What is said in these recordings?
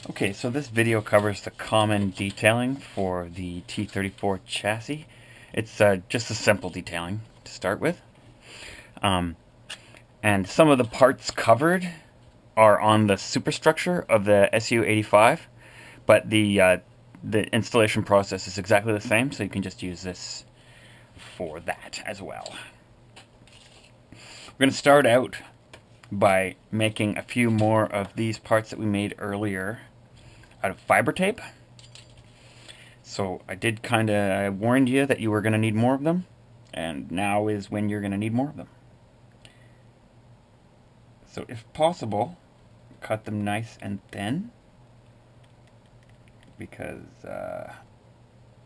Okay, so this video covers the common detailing for the T-34 chassis. It's just a simple detailing to start with. And some of the parts covered are on the superstructure of the SU-85, but the installation process is exactly the same, so you can just use this for that as well. We're going to start out by making a few more of these parts that we made earlier out of fiber tape. So I did I warned you that you were going to need more of them, and now is when you're going to need more of them. So if possible, cut them nice and thin, because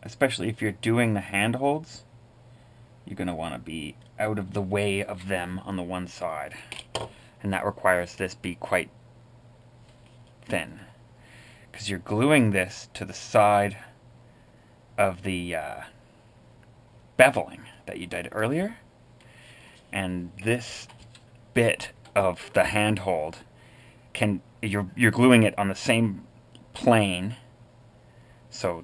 especially if you're doing the handholds, you're going to want to be out of the way of them on the one side, and that requires this be quite thin, because you're gluing this to the side of the beveling that you did earlier, and this bit of the handhold you're gluing it on the same plane, so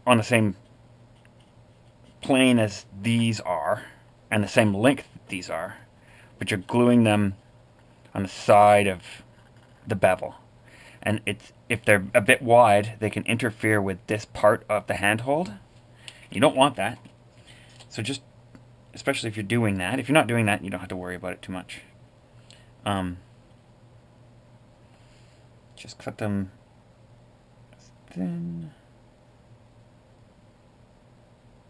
on the same plane as these are, and the same length these are, but you're gluing them on the side of the bevel. And if they're a bit wide, they can interfere with this part of the handhold. You don't want that. So just, especially if you're doing that. If you're not doing that, you don't have to worry about it too much. Just cut them thin.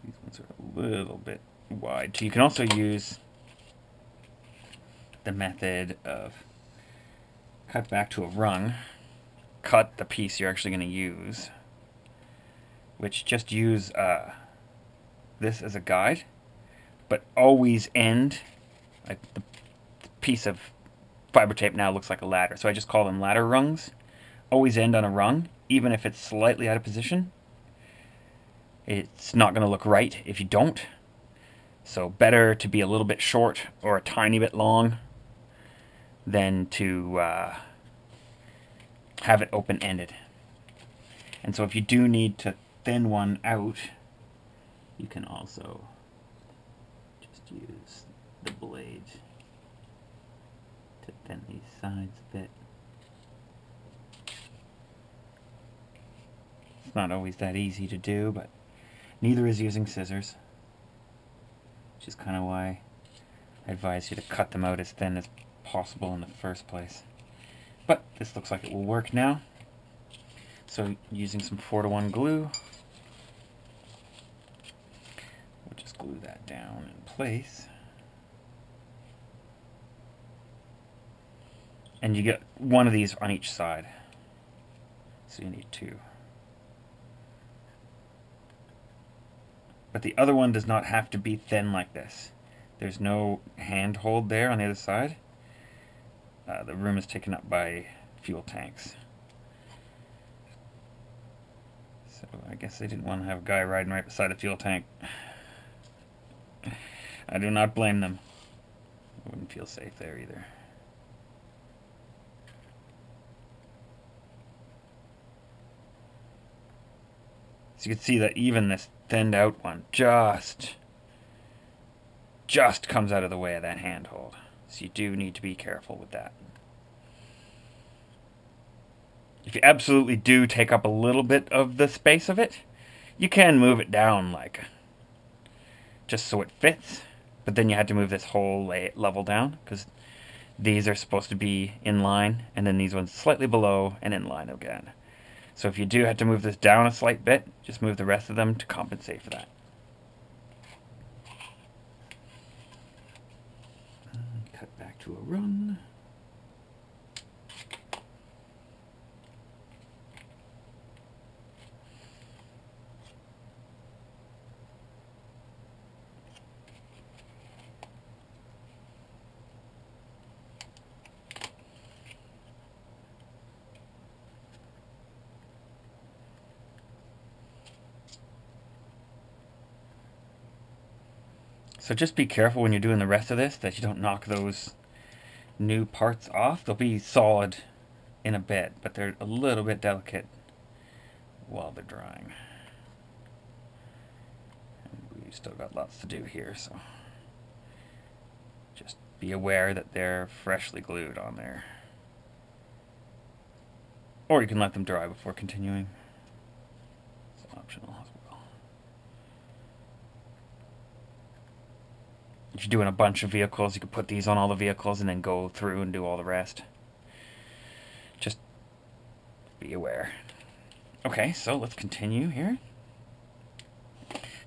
These ones are a little bit wide. So you can also use the method of cut back to a rung. Cut the piece you're actually going to use, which just use this as a guide, but always end, like the piece of fiber tape now looks like a ladder, so I just call them ladder rungs. Always end on a rung, even if it's slightly out of position. It's not going to look right if you don't, so better to be a little bit short or a tiny bit long than to have it open-ended. And so if you do need to thin one out, you can also just use the blade to thin these sides a bit. It's not always that easy to do, but neither is using scissors, which is kind of why I advise you to cut them out as thin as possible in the first place. But this looks like it will work now. So using some 4-to-1 glue, we'll just glue that down in place. And you get one of these on each side. So you need two. But the other one does not have to be thin like this. There's no handhold there on the other side. The room is taken up by fuel tanks. So I guess they didn't want to have a guy riding right beside a fuel tank. I do not blame them. I wouldn't feel safe there either. So you can see that even this thinned out one just comes out of the way of that handhold. So you do need to be careful with that. If you absolutely do take up a little bit of the space of it, you can move it down just so it fits. But then you had to move this whole level down, because these are supposed to be in line, and then these ones slightly below and in line again. So if you do have to move this down a slight bit, just move the rest of them to compensate for that. Cut back to a rung. So just be careful when you're doing the rest of this that you don't knock those new parts off. They'll be solid in a bit, but they're a little bit delicate while they're drying. And we've still got lots to do here, so just be aware that they're freshly glued on there. Or you can let them dry before continuing. It's optional as well. If you're doing a bunch of vehicles, you could put these on all the vehicles and then go through and do all the rest. Just be aware. Okay, so let's continue here.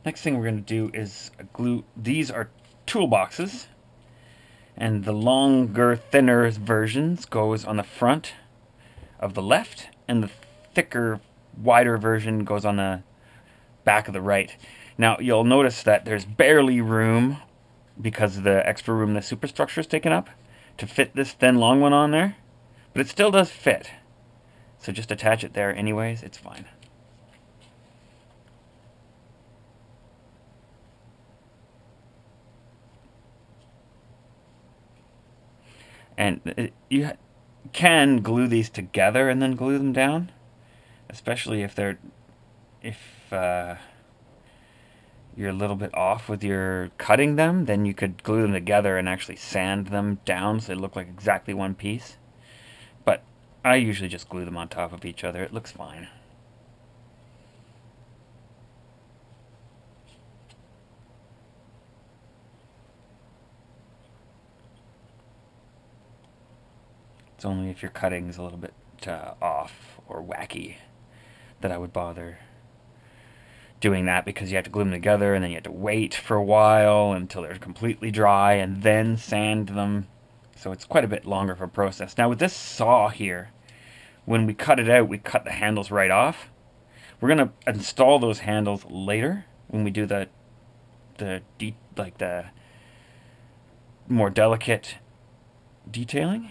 Next thing we're going to do is glue. These are toolboxes, and the longer, thinner versions goes on the front of the left, and the thicker, wider version goes on the back of the right. Now you'll notice that there's barely room, because of the extra room the superstructure is taking up, to fit this thin long one on there, but it still does fit. So just attach it there anyways, it's fine. And you can glue these together and then glue them down, especially if you're a little bit off with your cutting them. Then you could glue them together and actually sand them down so they look like exactly one piece. But I usually just glue them on top of each other. It looks fine. It's only if your cutting's a little bit off or wacky that I would bother doing that, because you have to glue them together and then you have to wait for a while until they're completely dry and then sand them. So it's quite a bit longer of a process. Now with this saw here, when we cut it out, we cut the handles right off. We're going to install those handles later when we do the more delicate detailing.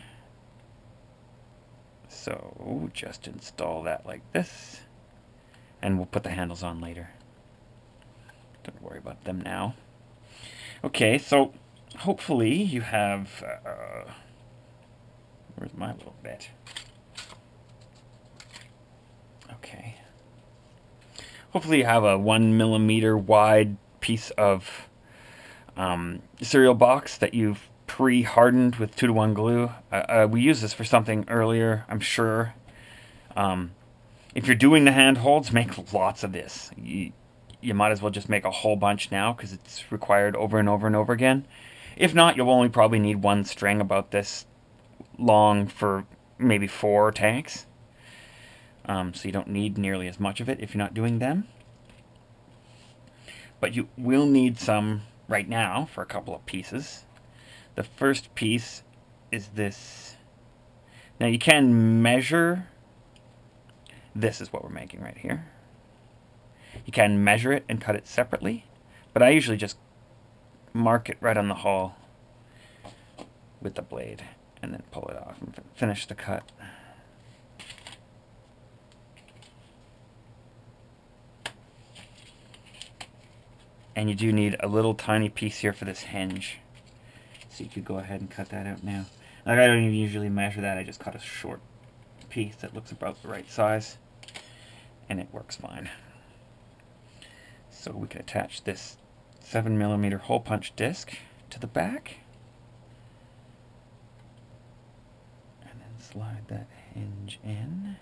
So just install that like this, and we'll put the handles on later. Don't worry about them now. Okay, so hopefully you have, where's my little bit? Okay. Hopefully you have a 1mm wide piece of cereal box that you've pre-hardened with 2-to-1 glue. We used this for something earlier, I'm sure. If you're doing the handholds, make lots of this. You might as well just make a whole bunch now, because it's required over and over and over again. If not, you'll only probably need one string about this long for maybe 4 tanks. So you don't need nearly as much of it if you're not doing them. But you will need some right now for a couple of pieces. The first piece is this. Now you can measure. This is what we're making right here. You can measure it and cut it separately, but I usually just mark it right on the hull with the blade and then pull it off and finish the cut. And you do need a little tiny piece here for this hinge. So you could go ahead and cut that out now. Like, I don't even usually measure that, I just cut a short piece that looks about the right size, and it works fine. So we can attach this 7mm hole punch disc to the back, and then slide that hinge in.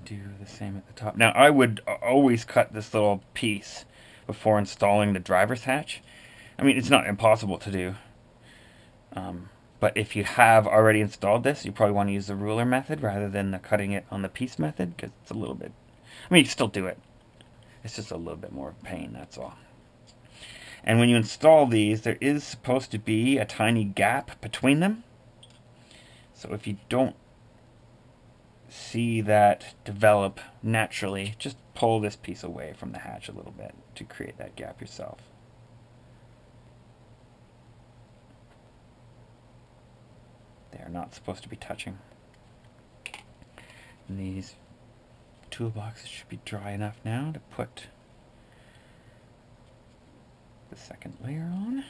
Do the same at the top. Now I would always cut this little piece before installing the driver's hatch. I mean, it's not impossible to do, but if you have already installed this, you probably want to use the ruler method rather than the cutting it on the piece method, because it's a little bit, I mean, you can still do it, it's just a little bit more of a pain, that's all. And when you install these, there is supposed to be a tiny gap between them, so if you don't see that develop naturally, just pull this piece away from the hatch a little bit to create that gap yourself. They're not supposed to be touching. And these toolboxes should be dry enough now to put the second layer on.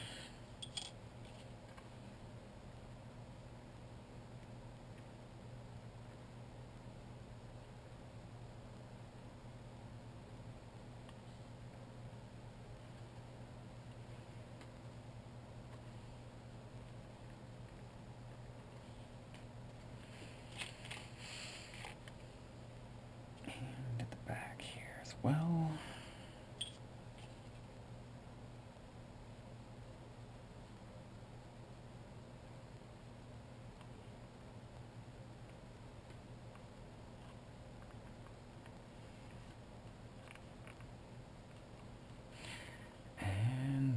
And at the back here as well.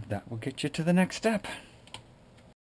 That will get you to the next step.